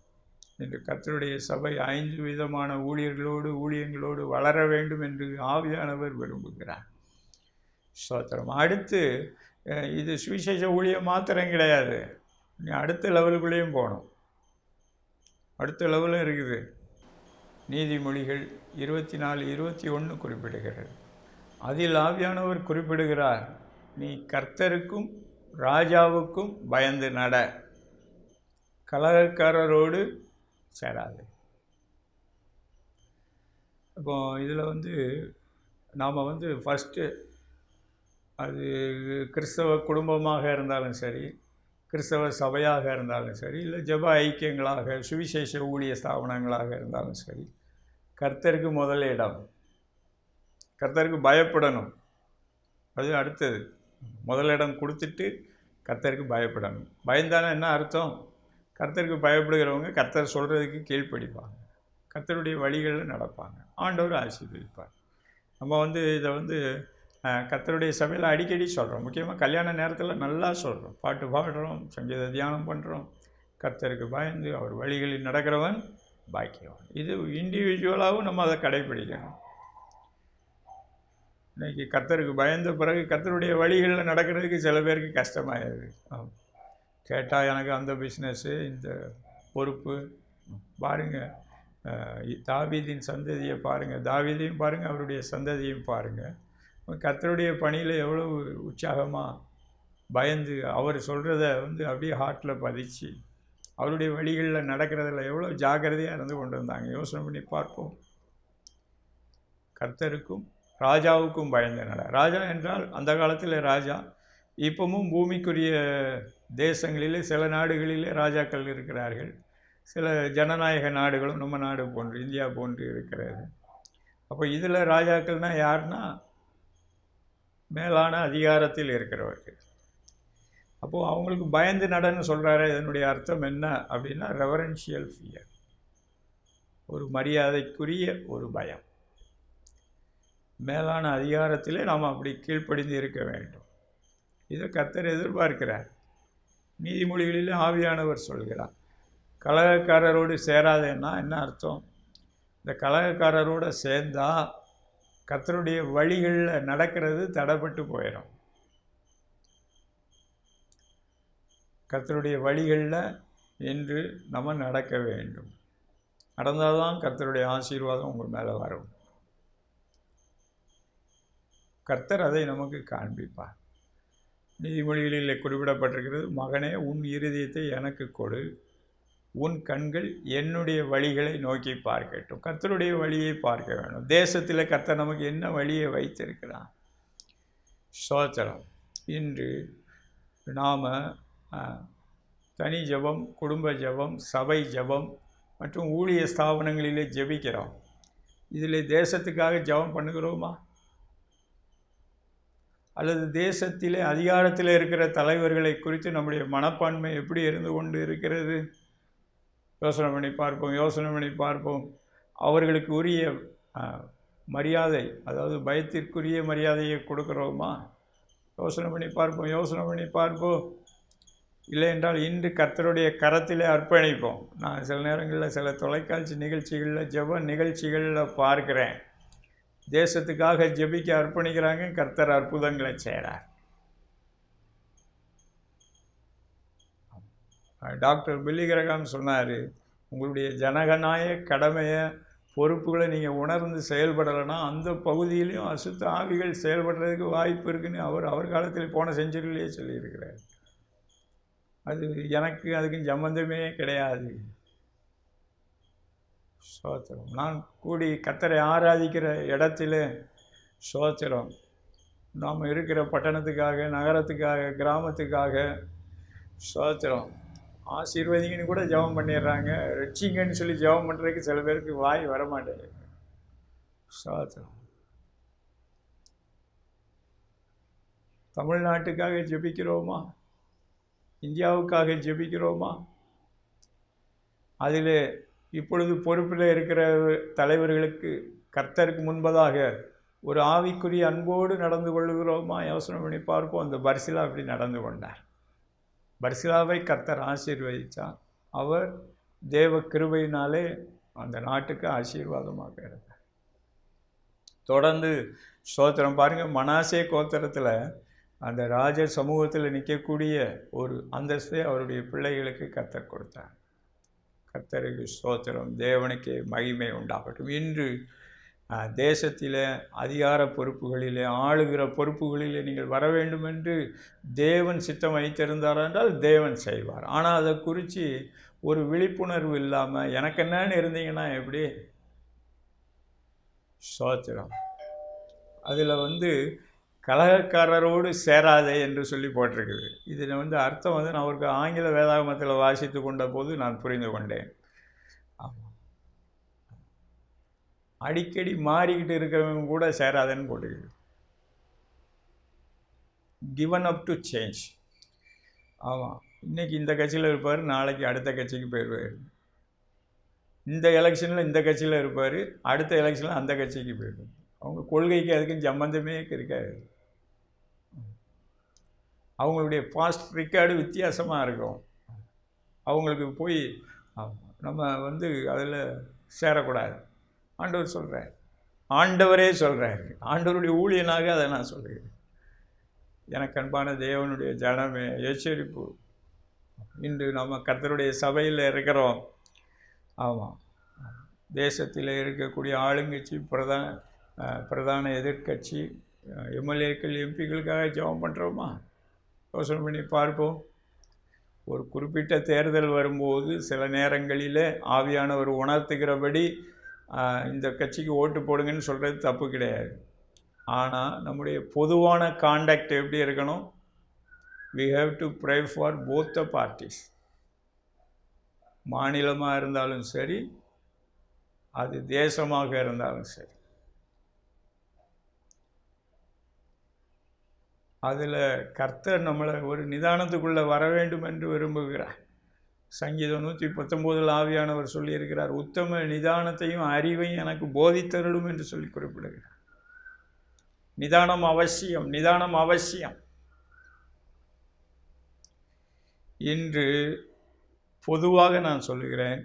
இன்று கர்த்தருடைய சபை 5 விதமான ஊழியங்களோடு வளர வேண்டும் என்று ஆவியானவர் விரும்புகிறார். ஸ்தோத்திரம். அடுத்து இது சுவிசேஷ ஊழியம் மாத்திரம் கிடையாது, நீ அடுத்த லெவலுக்குள்ளேயும் போகணும். அடுத்த லெவலும் இருக்குது. நீதிமொழிகள் 24:21 குறிப்பிடுகிறது. அதில் ஆவியானவர் குறிப்பிடுகிறார், நீ கர்த்தருக்கும் ராஜாவுக்கும் பயந்து நட, கலகக்காரரோடு சேராது. இப்போ இதில் நாம் ஃபஸ்ட்டு அது கிறிஸ்தவ குடும்பமாக இருந்தாலும் சரி, கிறிஸ்தவ சபையாக இருந்தாலும் சரி, இல்லை ஜெப ஐக்கியங்களாக சுவிசேஷ ஊழிய ஸ்தாபனங்களாக இருந்தாலும் சரி, கர்த்தருக்கு முதல் இடம். கர்த்தருக்கு பயப்படணும். அது அடுத்தது. முதலிடம் கொடுத்துட்டு கர்த்தருக்கு பயப்படணும். பயந்தானே என்ன அர்த்தம்? கர்த்தருக்கு பயப்படுகிறவங்க கர்த்தர் சொல்கிறதுக்கு கீழ்ப்படிப்பாங்க, கர்த்தருடைய வழிகளில் நடப்பாங்க, ஆண்டவர் ஆசீர்வதிப்பார். நம்ம இதை கர்த்தருடைய சபையில் அடிக்கடி சொல்கிறோம். முக்கியமாக கல்யாண நேரத்தில் நல்லா சொல்கிறோம், பாட்டு பாடுறோம், சங்கீத தியானம் பண்ணுறோம். கர்த்தருக்கு பயந்து அவர் வழிகளில் நடக்கிறவன் பாக்கியவன். இது இண்டிவிஜுவலாகவும் நம்ம அதை கடைப்பிடிக்கணும். இன்றைக்கி கர்த்தருக்கு பயந்த பிறகு கர்த்தருடைய வழிகளில் நடக்கிறதுக்கு சில பேருக்கு கஷ்டமாயிருது. கேட்டால் எனக்கு அந்த பிஸ்னஸ்ஸு, இந்த பொறுப்பு. பாருங்கள், தாவீதின் சந்ததியை பாருங்கள், தாவீதையும் பாருங்கள், அவருடைய சந்ததியும் பாருங்கள். கர்த்தருடைய பணியில் எவ்வளோ உற்சாகமாக பயந்து அவர் சொல்கிறத அப்படியே ஹார்ட்டில் பதிச்சு அவருடைய வழிகளில் நடக்கிறதில் எவ்வளோ ஜாக்கிரதையாக இருந்து கொண்டு வந்தாங்க. யோசனை பண்ணி பார்ப்போம். கர்த்தருக்கும் ராஜாவுக்கும் பயந்து நட. ராஜா என்றால் அந்த காலத்தில் ராஜா, இப்பவும் பூமிக்குரிய தேசங்களிலே சில நாடுகளிலே ராஜாக்கள் இருக்கிறார்கள். சில ஜனநாயக நாடுகளும் நம்ம நாடு போன்று, இந்தியா போன்று இருக்கிறது. அப்போ இதில் ராஜாக்கள்னால் யாருன்னா மேலான அதிகாரத்தில் இருக்கிறவர்கள். அப்போது அவங்களுக்கு பயந்து நடன்னு சொல்கிறாரு. இதனுடைய அர்த்தம் என்ன அப்படின்னா ரெவரன்ஷியல் ஃபியர், ஒரு மரியாதைக்குரிய ஒரு பயம். மேலான அதிகாரத்திலே நாம் அப்படி கீழ்ப்படிந்து இருக்க வேண்டும். இதை கர்த்தர் எதிர்பார்க்கிறார். நீதிமொழிகளிலே ஆவியானவர் சொல்கிறார், கலகக்காரரோடு சேராதேன்னா என்ன அர்த்தம்? இந்த கலகக்காரரோடு சேர்ந்தால் கர்த்தருடைய வழிகளில் நடக்கிறது தடைப்பட்டு போயிடும். கர்த்தருடைய வழிகளில் இன்று நம்ம நடக்க வேண்டும். நடந்தால் தான் கர்த்தருடைய ஆசீர்வாதம் உங்கள் மேலே வரும். கர்த்தர் அதை நமக்கு காண்பிப்பார். நீதிமொழிகளில் குறிப்பிடப்பட்டிருக்கிறது, மகனே உன் இருதயத்தை எனக்கு கொடு, உன் கண்கள் என்னுடைய வழிகளை நோக்கி பார்க்கட்டும். கர்த்தருடைய வழியை பார்க்க வேண்டும். தேசத்தில் கர்த்தர் நமக்கு என்ன வழியை வைத்திருக்கிறான்? ஸ்தோத்திரம். இன்று நாம் தனி ஜெபம், குடும்ப ஜெபம், சபை ஜெபம் மற்றும் ஊழிய ஸ்தாபனங்களிலே ஜெபிக்கிறோம். இதில் தேசத்துக்காக ஜெபம் பண்ணுகிறோமா? அல்லது தேசத்திலே அதிகாரத்தில் இருக்கிற தலைவர்களை குறித்து நம்முடைய மனப்பான்மை எப்படி இருந்து கொண்டு இருக்கிறது? யோசனை பண்ணி பார்ப்போம். அவர்களுக்கு உரிய மரியாதை, அதாவது பயத்திற்குரிய மரியாதையை கொடுக்குறோமா? யோசனை பண்ணி பார்ப்போம். இல்லை என்றால் இன்று கர்த்தருடைய கரத்திலே அர்ப்பணிப்போம். நான் சில நேரங்களில் சில தொலைக்காட்சி நிகழ்ச்சிகளில் ஜெப நிகழ்ச்சிகளில் பார்க்குறேன், தேசத்துக்காக ஜெபிக்க அர்ப்பணிக்கிறாங்க, கர்த்தர் அற்புதங்களை செய்கிறார். டாக்டர் பில்லி கிரகாம் சொன்னார், உங்களுடைய ஜனநாயக கடமையை பொறுப்புகளை நீங்கள் உணர்ந்து செயல்படலைன்னா அந்த பகுதியிலையும் அசுத்த ஆவிகள் செயல்படுறதுக்கு வாய்ப்பு இருக்குன்னு அவர் காலத்தில் போன செஞ்சுரியிலேயே சொல்லியிருக்கிறார். அது எனக்கு அதுக்கும் சம்பந்தமே கிடையாது. ஸ்தோத்திரம். நான் கூடி கர்த்தரை ஆராதிக்கிற இடத்துல ஸ்தோத்திரம், நாம் இருக்கிற பட்டணத்துக்காக, நகரத்துக்காக, கிராமத்துக்காக ஸ்தோத்திரம் ஆசீர்வதிங்கன்னு கூட ஜெபம் பண்ணிடுறாங்க. ரட்சிங்கன்னு சொல்லி ஜெபம் பண்ணுறதுக்கு சில பேருக்கு வாய் வரமாட்டேங்குது. ஸ்தோத்திரம். தமிழ்நாட்டுக்காக ஜெபிக்கிறோமா? இந்தியாவுக்காக ஜெபிக்கிறோமா? அதில் இப்பொழுது பொறுப்பில் இருக்கிற தலைவர்களுக்கு கர்த்தருக்கு முன்பதாக ஒரு ஆவிக்குரிய அன்போடு நடந்து கொள்ளுகிறோமா? யோசனை பண்ணி பார்ப்போம். அந்த பர்சிலா அப்படி நடந்து கொண்டார். பர்சிலாவை கர்த்தர் ஆசீர்வதித்தார். அவர் தேவ கிருபையினாலே அந்த நாட்டுக்கு ஆசீர்வாதமாக இருந்தார். தொடர்ந்து ஸ்தோத்திரம் பாருங்கள், மனாசே கோத்திரத்தில் அந்த ராஜ சமூகத்தில் நிற்கக்கூடிய ஒரு அந்தஸ்தை அவருடைய பிள்ளைகளுக்கு கர்த்தர் கொடுத்தார். கர்த்தருக்கு ஸ்தோத்திரம், தேவனுக்கே மகிமை உண்டாகட்டும். இன்று தேசத்தில் அதிகார பொறுப்புகளிலே, ஆளுகிற பொறுப்புகளிலே நீங்கள் வர வேண்டும் என்று தேவன் சித்தம் வைத்திருந்தார் என்றால் தேவன் செய்வார். ஆனால் அதை குறித்து ஒரு விழிப்புணர்வு இல்லாமல் எனக்கு என்னன்னு இருந்தீங்கன்னா எப்படி? ஸ்தோத்திரம். அதில் கலகக்காரரோடு சேராதே என்று சொல்லி போட்டிருக்குது. இதில் அர்த்தம் நான் அவருக்கு ஆங்கில வேதாகமத்தில் வாசித்து கொண்ட போது நான் புரிந்து கொண்டேன். ஆமாம், அடிக்கடி மாறிக்கிட்டு இருக்கிறவங்க கூட சேராதேன்னு போட்டுக்குது. Given up to change. ஆமாம், இன்றைக்கி இந்த கட்சியில் இருப்பார், நாளைக்கு அடுத்த கட்சிக்கு போயிடுவார். இந்த எலெக்ஷனில் இந்த கட்சியில் இருப்பார், அடுத்த எலெக்ஷனில் அந்த கட்சிக்கு போயிடுவார். அவங்க கொள்கைக்கு அதுக்கும் சம்பந்தமே இருக்காது. அவங்களுடைய பாஸ்ட் ரெக்கார்டு வித்தியாசமாக இருக்கும். அவங்களுக்கு போய் நம்ம அதில் சேரக்கூடாது. ஆண்டவர் சொல்கிறார், ஆண்டவரே சொல்கிறார், ஆண்டவருடைய ஊழியனாக அதை நான் சொல்கிறேன். எனக்கு அன்பான தேவனுடைய ஜனமே, எச்சரிப்பு. இன்று நம்ம கர்த்தருடைய சபையில் இருக்கிறோம். ஆமாம், தேசத்தில் இருக்கக்கூடிய ஆளுங்கட்சி, பிரதான எதிர்கட்சி, எம்எல்ஏக்கள், எம்பிக்களுக்காக ஜெபம் பண்ணுறோமா? யோசனை பண்ணி பார்ப்போம். ஒரு குறிப்பிட்ட தேர்தல் வரும்போது சில நேரங்களில் ஆவியானவர் உணர்த்துகிறபடி இந்த கட்சிக்கு ஓட்டு போடுங்கன்னு சொல்கிறது தப்பு கிடையாது. ஆனால் நம்முடைய பொதுவான கான்டக்ட் எப்படி இருக்கணும்? we have to pray for both the parties. மாநிலமாக இருந்தாலும் சரி, அது தேசமாக இருந்தாலும் சரி, அதில் கர்த்தர் நம்மளை ஒரு நிதானத்துக்குள்ளே வர வேண்டும் என்று விரும்புகிறார். சங்கீதம் 119 ஆவியானவர் சொல்லியிருக்கிறார், உத்தம நிதானத்தையும் அறிவையும் எனக்கு போதித்தருளும் என்று சொல்லி குறிப்பிடுகிறார். நிதானம் அவசியம், நிதானம் அவசியம். இன்று பொதுவாக நான் சொல்லுகிறேன்,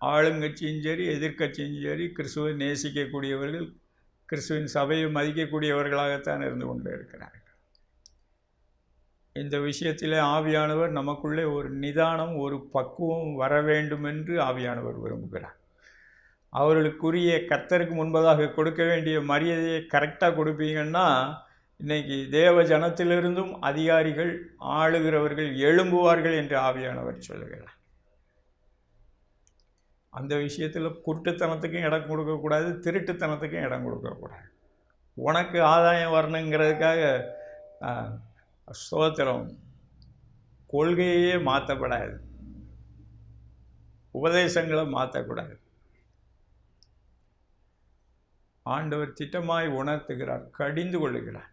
ஆளுங்கட்சியும் சரி, எதிர்கட்சியும் சரி, கிறிஸ்துவை நேசிக்கக்கூடியவர்கள், கிறிஸ்துவின் சபையை மதிக்கக்கூடியவர்களாகத்தான் இருந்து கொண்டு இருக்கிறார்கள். இந்த விஷயத்தில் ஆவியானவர் நமக்குள்ளே ஒரு நிதானம், ஒரு பக்குவம் வர வேண்டும் என்று ஆவியானவர் விரும்புகிறார். அவர்களுக்குரிய கர்த்தருக்கு முன்பதாக கொடுக்க வேண்டிய மரியாதையை கரெக்டாக கொடுப்பீங்கன்னா, இன்றைக்கி தேவ ஜனத்திலிருந்தும் அதிகாரிகள், ஆளுகிறவர்கள் எழும்புவார்கள் என்று ஆவியானவர் சொல்லுகிறார். அந்த விஷயத்தில் குருட்டுத்தனத்துக்கும் இடம் கொடுக்கக்கூடாது, திருட்டுத்தனத்துக்கும் இடம் கொடுக்கக்கூடாது. உனக்கு ஆதாயம் வரணுங்கிறதுக்காக ஸ்தோத்திரம், கொள்கையே மாற்றப்படாது, உபதேசங்களை மாற்றக்கூடாது. ஆண்டவர் திட்டமாய் உணர்த்துகிறார், கடிந்து கொள்ளுகிறார்.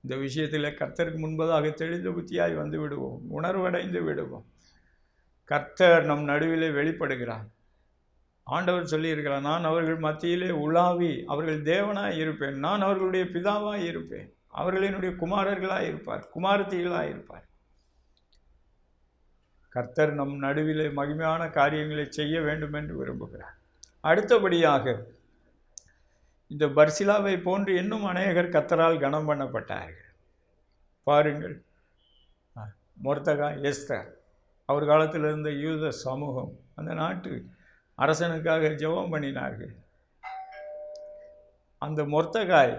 இந்த விஷயத்தில் கர்த்தருக்கு முன்பதாக தெளிந்த புத்தியாய் வந்து விடுவோம், உணர்வடைந்து விடுவோம். கர்த்தர் நம் நடுவிலே வெளிப்படுகிறார். ஆண்டவர் சொல்லியிருக்கிறார், நான் அவர்கள் மத்தியிலே உலாவி அவர்கள் தேவனாய் இருப்பேன், நான் அவர்களுடைய பிதாவாய் இருப்பேன். அவர்கள் என்னுடைய குமாரர்களாக இருப்பார், குமாரத்திகளாக இருப்பார். கர்த்தர் நம் நடுவிலே மகிமையான காரியங்களை செய்ய வேண்டும் என்று விரும்புகிறார். அடுத்தபடியாக இந்த பர்சிலாவை போன்று இன்னும் அநேகர் கர்த்தரால் கனம் பண்ணப்பட்டார்கள். பாருங்கள், மொர்தெகாய், எஸ்தர், அவர் காலத்தில் இருந்த யூத சமூகம் அந்த நாட்டு அரசனுக்காக ஜெபம் பண்ணினார்கள். அந்த மொர்தெகாய்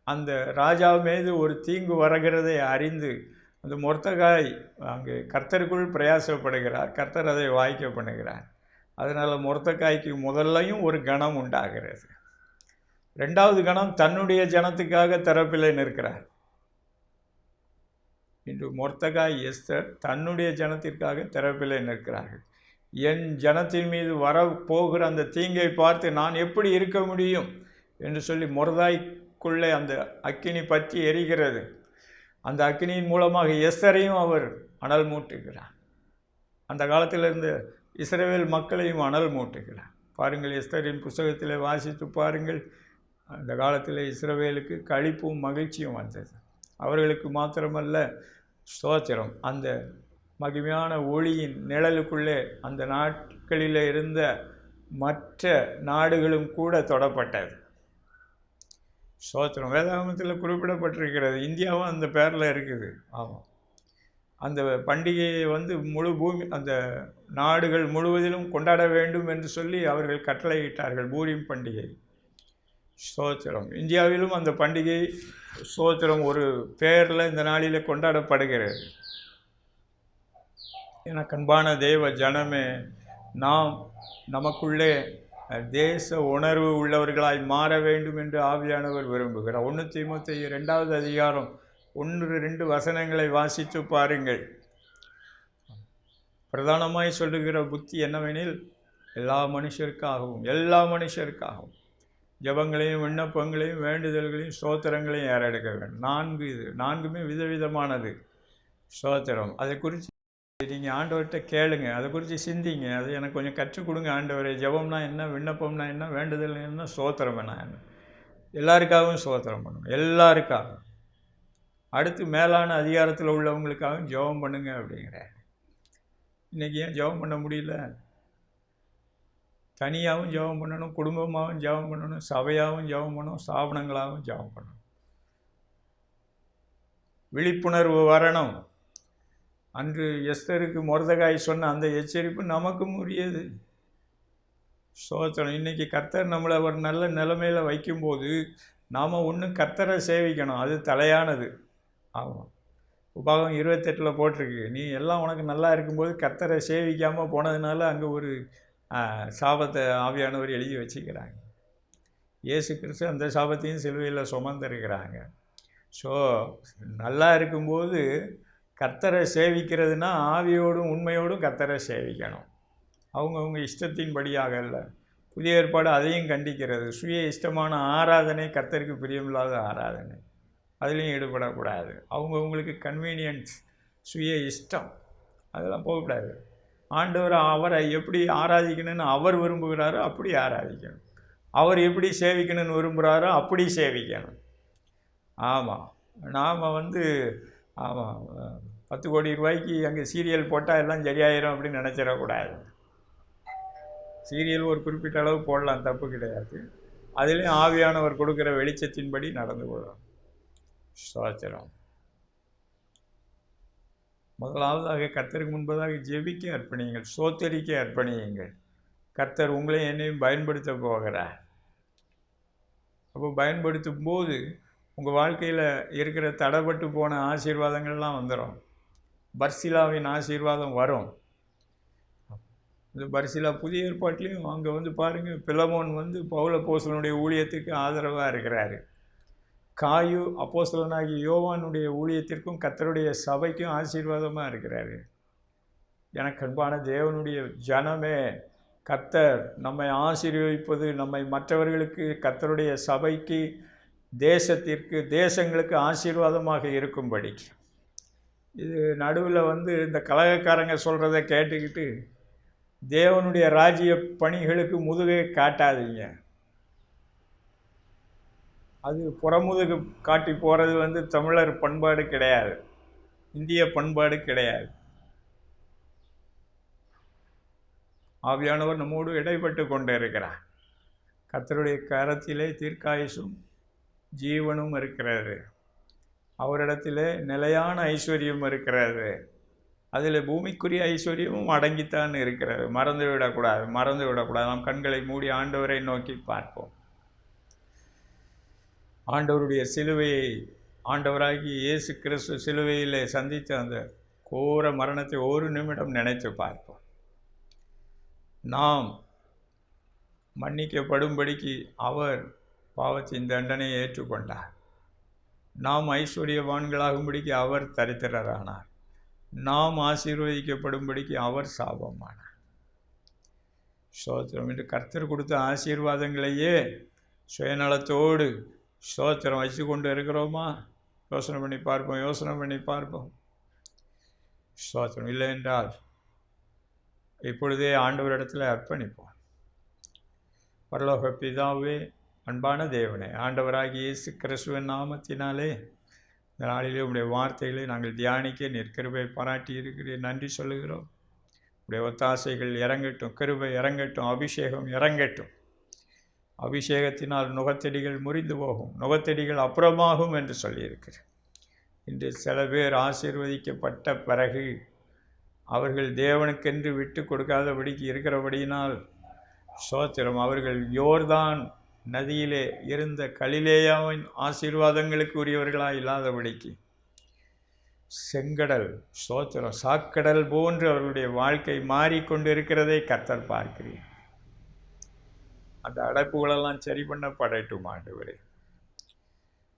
அந்த ராஜா மீது ஒரு தீங்கு வருகிறதை அறிந்து அந்த மொர்தெகாய் அங்கே கர்த்தருக்குள் பிரயாசப்படுகிறார், கர்த்தர் அதை வாய்க்க பண்ணுகிறார். அதனால் மொர்தெகாய்க்கு முதல்லையும் ஒரு கணம் உண்டாகிறது. ரெண்டாவது கணம் தன்னுடைய ஜனத்துக்காக தரப்பில் நிற்கிறார். இன்று மொர்தெகாய், எஸ்தர் தன்னுடைய ஜனத்திற்காக தரப்பில் நிற்கிறார்கள். என் ஜனத்தின் மீது வரப்போகிற அந்த தீங்கை பார்த்து நான் எப்படி இருக்க முடியும் என்று சொல்லி மொர்தெகாய்க்குள்ளே அந்த அக்கினி பற்றி எரிகிறது. அந்த அக்கினியின் மூலமாக எஸ்தரையும் அவர் அனல் மூட்டுகிறார். அந்த காலத்தில் இருந்த இஸ்ரவேல் மக்களையும் அனல் மூட்டுகிறார். பாருங்கள், எஸ்தரின் புஸ்தகத்தில் வாசித்து பாருங்கள். அந்த காலத்தில் இஸ்ரவேலுக்கு களிப்பும் மகிழ்ச்சியும் வந்தது. அவர்களுக்கு மாத்திரமல்ல, ஸ்தோத்திரம், அந்த மகிமையான ஒளியின் நிழலுக்குள்ளே அந்த நாட்களில் இருந்த மற்ற நாடுகளும் கூட தொடப்பட்டது. ஸ்தோத்திரம், வேதாகமத்தில் குறிப்பிடப்பட்டிருக்கிறது. இந்தியாவும் அந்த பேரில் இருக்குது. ஆமாம், அந்த பண்டிகையை முழு பூமி அந்த நாடுகள் முழுவதிலும் கொண்டாட வேண்டும் என்று சொல்லி அவர்கள் கட்டளையிட்டார்கள், பூரிம் பண்டிகை. ஸ்தோத்திரம், இந்தியாவிலும் அந்த பண்டிகை ஸ்தோத்திரம் ஒரு பேரில் இந்த நாளில் கொண்டாடப்படுகிறது. எனக்கு அன்பான தேவ ஜனமே, நாம் நமக்குள்ளே தேச உணர்வு உள்ளவர்களாய் மாற வேண்டும் என்று ஆவியானவர் விரும்புகிறார். 1 தீமோத்தேயு 2வது அதிகாரம் 1-2 வசனங்களை வாசித்து பாருங்கள். பிரதானமாய் சொல்லுகிற புத்தி என்னவெனில், எல்லா மனுஷருக்காகவும் ஜெபங்களையும் விண்ணப்பங்களையும் வேண்டுதல்களையும் ஸ்தோத்திரங்களையும் ஏறெடுக்க வேண்டும். 4மே விதவிதமானது. ஸ்தோத்திரம், அதை குறித்து நீங்கள் ஆண்டவர்கிட்ட கேளுங்க, அதை குறித்து சிந்திங்க. அது எனக்கு கொஞ்சம் கற்றுக் கொடுங்க ஆண்டவரே. ஜெபம்னா என்ன, விண்ணப்பம்னா என்ன, வேண்டுதல் என்ன, ஸ்தோத்திரம் என்ன. எல்லாருக்காகவும் ஸ்தோத்திரம் பண்ணணும், எல்லாருக்காகவும். அடுத்து மேலான அதிகாரத்தில் உள்ளவங்களுக்காகவும் ஜெபம் பண்ணுங்க அப்படிங்கிற. இன்றைக்கி ஏன் ஜெபம் பண்ண முடியல? தனியாகவும் ஜெபம் பண்ணணும், குடும்பமாகவும் ஜெபம் பண்ணணும், சபையாகவும் ஜெபம் பண்ணணும், ஸ்தாபனங்களாகவும் ஜெபம் பண்ணணும். விழிப்புணர்வு வரணும். அன்று எஸ்தருக்கு மொர்தெகாய் சொன்ன அந்த எச்சரிப்பு நமக்கும் உரியது. ஸ்தோத்திரம், இன்றைக்கி கர்த்தர் நம்மளை ஒரு நல்ல நிலைமையில் வைக்கும்போது நாம் ஒன்றும் கர்த்தரை சேவிக்கணும், அது தலையானது. ஆமாம், உபாகம் 28 போட்டிருக்கு, நீ எல்லாம் உனக்கு நல்லா இருக்கும்போது கர்த்தரை சேவிக்காமல் போனதுனால அங்கே ஒரு சாபத்தை ஆவியானவர் எழுதி வச்சுக்கிறாங்க. இயேசு கிறிஸ்து அந்த சாபத்தையும் சிலுவையில் சுமந்திருக்கிறாங்க. ஸோ நல்லா இருக்கும்போது கர்த்தரை சேவிக்கிறதுனா ஆவியோடும் உண்மையோடும் கர்த்தரை சேவிக்கணும். அவங்கவுங்க இஷ்டத்தின்படியாக இல்லை. புதிய ஏற்பாடு அதையும் கண்டிக்கிறது. சுய இஷ்டமான ஆராதனை கர்த்தருக்கு பிரியமில்லாத ஆராதனை, அதுலேயும் ஈடுபடக்கூடாது. அவங்கவுங்களுக்கு கன்வீனியன்ஸ், சுய இஷ்டம், அதெல்லாம் போகக்கூடாது. ஆண்டவர் அவரை எப்படி ஆராதிக்கணும்னு அவர் விரும்புகிறாரோ அப்படி ஆராதிக்கணும். அவர் எப்படி சேவிக்கணும்னு விரும்புகிறாரோ அப்படி சேவிக்கணும். ஆமாம், நாம் ஆமாம் 10 கோடி ரூபாய்க்கு அங்கே சீரியல் போட்டால் எல்லாம் சரியாயிரும் அப்படின்னு நினச்சிடக்கூடாது. சீரியல் ஒரு குறிப்பிட்ட அளவு போடலாம், தப்பு கிடையாது. அதுலேயும் ஆவியானவர் கொடுக்குற வெளிச்சத்தின்படி நடந்து கொள்ளும். ஸ்தோத்திரம். முதலாவதாக கர்த்தருக்கு முன்பதாக ஜெபிக்க அர்ப்பணியுங்கள், சோத்தரிக்க அர்ப்பணியுங்கள். கர்த்தர் உங்களையும் என்னையும் பயன்படுத்த போகிறார். அப்போ பயன்படுத்தும் போது உங்கள் வாழ்க்கையில் இருக்கிற தடைப்பட்டு போன ஆசீர்வாதங்கள்லாம் வந்துடும். பர்சிலாவின் ஆசீர்வாதம் வரும். இந்த பர்சிலா புதிய ஏற்பாட்டிலையும் அங்கே பாருங்கள், பிலமோன் பவுல் அப்போஸ்தலனுடைய ஊழியத்துக்கு ஆதரவாக இருக்கிறாரு. காயு அப்போஸ்தலனாகிய யோவானுடைய ஊழியத்திற்கும் கர்த்தருடைய சபைக்கும் ஆசீர்வாதமாக இருக்கிறாரு. எனக்கு அன்பான தேவனுடைய ஜனமே, கர்த்தர் நம்மை ஆசீர்வதிப்பது நம்மை மற்றவர்களுக்கு, கர்த்தருடைய சபைக்கு, தேசத்திற்கு, தேசங்களுக்கு ஆசீர்வாதமாக இருக்கும்படி. இது நடுவில் இந்த கலகக்காரங்க சொல்கிறத கேட்டுக்கிட்டு தேவனுடைய ராஜ்ய பணிகளுக்கு முதுகை காட்டாதீங்க. அது புறமுதுகு காட்டி போகிறது தமிழர் பண்பாடு கிடையாது, இந்திய பண்பாடு கிடையாது. ஆவியானவர் நம்மோடு இடைப்பட்டு கொண்டு இருக்கிறார். கர்த்தருடைய கரத்திலே தீர்க்காயுசும் ஜீவனும் இருக்கிறது. அவரிடத்திலே நிலையான ஐஸ்வர்யம் இருக்கிறது. அதில் பூமிக்குரிய ஐஸ்வர்யமும் அடங்கித்தான் இருக்கிறது. மறந்து விடக்கூடாது. நாம் கண்களை மூடி ஆண்டவரை நோக்கி பார்ப்போம். ஆண்டவருடைய சிலுவையை, ஆண்டவராகி இயேசு கிறிஸ்து சிலுவையிலே சந்தித்த அந்த கோர மரணத்தை ஒரு நிமிடம் நினைத்து பார்ப்போம். நாம் மன்னிக்கப்படும்படிக்கு அவர் பாவத்தின் தண்டனையை ஏற்றுக்கொண்டார். நாம் ஐஸ்வர்யவான்களாகும்படிக்கு அவர் தரித்திரரானார். நாம் ஆசீர்வதிக்கப்படும்படிக்கு அவர் சாபமானார். ஸ்தோத்திரம். என்று கர்த்தர் கொடுத்த ஆசீர்வாதங்களையே சுயநலத்தோடு ஸ்தோத்திரம் வச்சு கொண்டு இருக்கிறோமா? யோசனை பண்ணி பார்ப்போம். ஸ்தோத்திரம். இல்லை என்றால் இப்பொழுதே ஆண்டவரிடத்தில் அர்ப்பணிப்போம். பரலோக பிதாவே, அன்பான தேவனே, ஆண்டவராகிய இயேசு கிறிஸ்துவின் நாமத்தினாலே இந்த நாளிலே உடைய வார்த்தைகளை நாங்கள் தியானிக்க நீர் கிருபை பாராட்டி இருக்கிறீர். நன்றி சொல்லுகிறோம். உடைய ஒத்தாசைகள் இறங்கட்டும், கிருபை இறங்கட்டும், அபிஷேகம் இறங்கட்டும். அபிஷேகத்தினால் நுகத்தடிகள் முறிந்து போகும், நுகத்தடிகள் அப்புறமாகும் என்று சொல்லியிருக்கிறேன். இன்று சில பேர் ஆசீர்வதிக்கப்பட்ட பிறகு அவர்கள் தேவனுக்கென்று விட்டு கொடுக்காதபடிக்கு இருக்கிறபடியினால் ஸ்தோத்திரம், அவர்கள் யோர்தான் நதியிலே இருந்த கலிலேயாவின் ஆசீர்வாதங்களுக்கு உரியவர்களாக இல்லாதபடிக்கு செங்கடல், ஸ்தோத்திரம், சாக்கடல் போன்று அவர்களுடைய வாழ்க்கை மாறிக்கொண்டிருக்கிறதை கர்த்தர் பார்க்கிறீர். அந்த அடைப்புகளெல்லாம் சரி பண்ணப்படட்டும் ஆண்டவரே.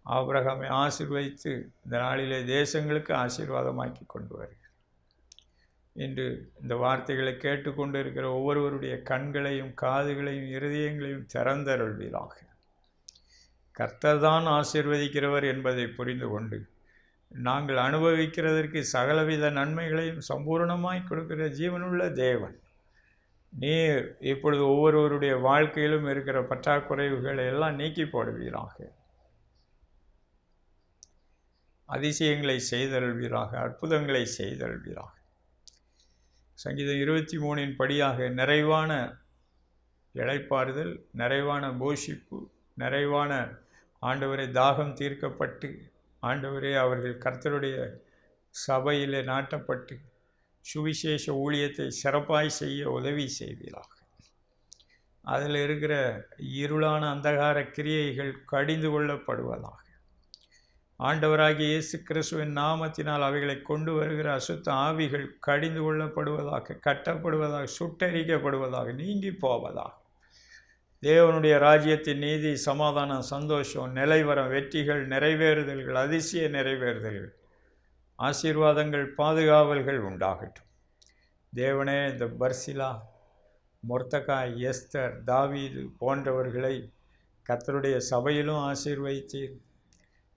ஆபிரகாமை ஆசீர்வதித்து இந்த நாளிலே தேசங்களுக்கு ஆசீர்வாதமாக்கி கொண்டு வருகிறார். இன்று இந்த வார்த்தைகளை கேட்டுக்கொண்டு இருக்கிற ஒவ்வொருவருடைய கண்களையும் காதுகளையும் இருதயங்களையும் திறந்தருள்வீராக. கர்த்தர் தான் ஆசீர்வதிக்கிறவர் என்பதை புரிந்து கொண்டு நாங்கள் அனுபவிக்கிறதற்கு சகலவித நன்மைகளையும் சம்பூர்ணமாய் கொடுக்கிற ஜீவனுள்ள தேவன் நீர் இப்பொழுது ஒவ்வொருவருடைய வாழ்க்கையிலும் இருக்கிற பற்றாக்குறைவுகளை எல்லாம் நீக்கி போடுவீராக. அதிசயங்களை செய்தருள்வீராக, அற்புதங்களை செய்தருள்வீராக. சங்கீதம் 23 படியாக நிறைவான இளைப்பாறுதல், நிறைவான போஷிப்பு, நிறைவான ஆண்டவரை தாகம் தீர்க்கப்பட்டு ஆண்டவரே அவர்கள் கர்த்தருடைய சபையிலே நாட்டப்பட்டு சுவிசேஷ ஊழியத்தை சிறப்பாய் செய்ய உதவி செய்வீராக. அதில் இருக்கிற இருளான அந்தகார கிரியைகள் கடிந்து கொள்ளப்படுவதாக. ஆண்டவராகிய இயேசு கிறிஸ்துவின் நாமத்தினால் அவைகளை கொண்டு வருகிற அசுத்த ஆவிகள் கடிந்து கொள்ளப்படுவதாக, கட்டப்படுவதாக, சுட்டரிக்கப்படுவதாக, நீங்கி போவதாக. தேவனுடைய ராஜ்யத்தின் நீதி, சமாதானம், சந்தோஷம், நிலைவரம், வெற்றிகள், நிறைவேறுதல்கள், அதிசய நிறைவேறுதல்கள், ஆசீர்வாதங்கள், பாதுகாவல்கள் உண்டாகட்டும். தேவனே, இந்த பர்சிலா, மொர்தகாய், எஸ்தர், தாவீது போன்றவர்களை கர்த்தருடைய சபையிலும் ஆசீர்வதித்தீர்.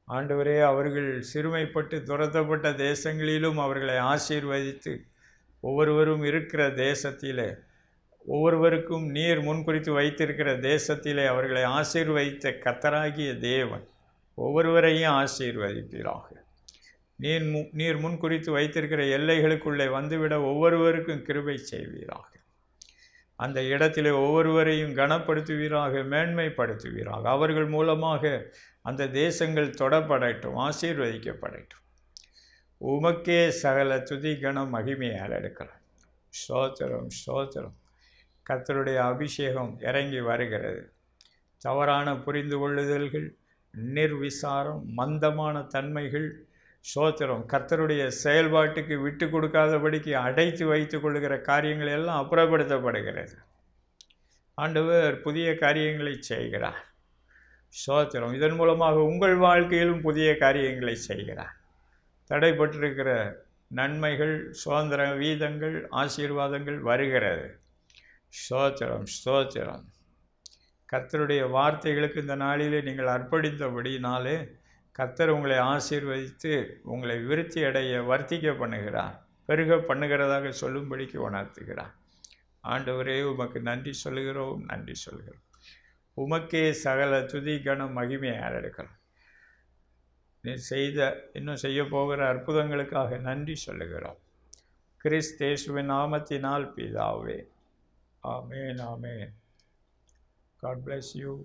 ஆண்டவரே, அவர்கள் சிறுமைப்பட்டு துரத்தப்பட்ட தேசங்களிலும் அவர்களை ஆசீர்வதித்து ஒவ்வொருவரும் இருக்கிற தேசத்திலே, ஒவ்வொருவருக்கும் நீர் முன்குறித்து வைத்திருக்கிற தேசத்திலே அவர்களை ஆசீர்வதித்த கர்த்தராகிய தேவன் ஒவ்வொருவரையும் ஆசீர்வதிப்பீராக. நீர் முன்குறித்து வைத்திருக்கிற எல்லைகளுக்குள்ளே வந்துவிட ஒவ்வொருவருக்கும் கிருபை செய்வீராக. அந்த இடத்திலே ஒவ்வொருவரையும் கனப்படுத்துவீராக, மேன்மைப்படுத்துவீராக. அவர்கள் மூலமாக அந்த தேசங்கள் தொடப்படட்டும், ஆசீர்வதிக்கப்படட்டும். உமக்கே சகல துதி கனம் மகிமையால் எடுக்கலாம். ஸ்தோத்திரம், ஸ்தோத்திரம். கர்த்தருடைய அபிஷேகம் இறங்கி வருகிறது. தவறான புரிந்து கொள்ளுதல்கள், நிர்விசாரம், மந்தமான தன்மைகள், ஸ்தோத்திரம், கர்த்தருடைய செயல்பாட்டுக்கு விட்டு கொடுக்காதபடிக்கு அடைத்து வைத்து கொள்ளுகிற காரியங்கள் எல்லாம் அப்புறப்படுத்தப்படுகிறது. ஆண்டவர் புதிய காரியங்களை செய்கிறார். ஸ்தோத்திரம். இதன் மூலமாக உங்கள் வாழ்க்கையிலும் புதிய காரியங்களை செய்கிறார். தடைப்பட்டிருக்கிற நன்மைகள், சுதந்திர வீதங்கள், ஆசீர்வாதங்கள் வருகிறது. ஸ்தோத்திரம், ஸ்தோத்திரம். கர்த்தருடைய வார்த்தைகளுக்கு இந்த நாளிலே நீங்கள் அர்ப்பணித்தபடினாலே கர்த்தர் உங்களை ஆசீர்வதித்து உங்களை விருத்தி அடைய வர்த்திக்க பண்ணுகிறார், பெருக பண்ணுகிறதாக சொல்லும்படிக்கு உணர்த்துகிறார். ஆண்டவரே, உமக்கு நன்றி சொல்லுகிறோம். உமக்கே சகல துதி கன மகிமை ஏறெடுக்கிறோம். நீ இன்னும் செய்ய போகிற அற்புதங்களுக்காக நன்றி சொல்லுகிறோம். கிறிஸ்தேசுவின் நாமத்தினால் பிதாவே, ஆமேன், ஆமேன். God bless you.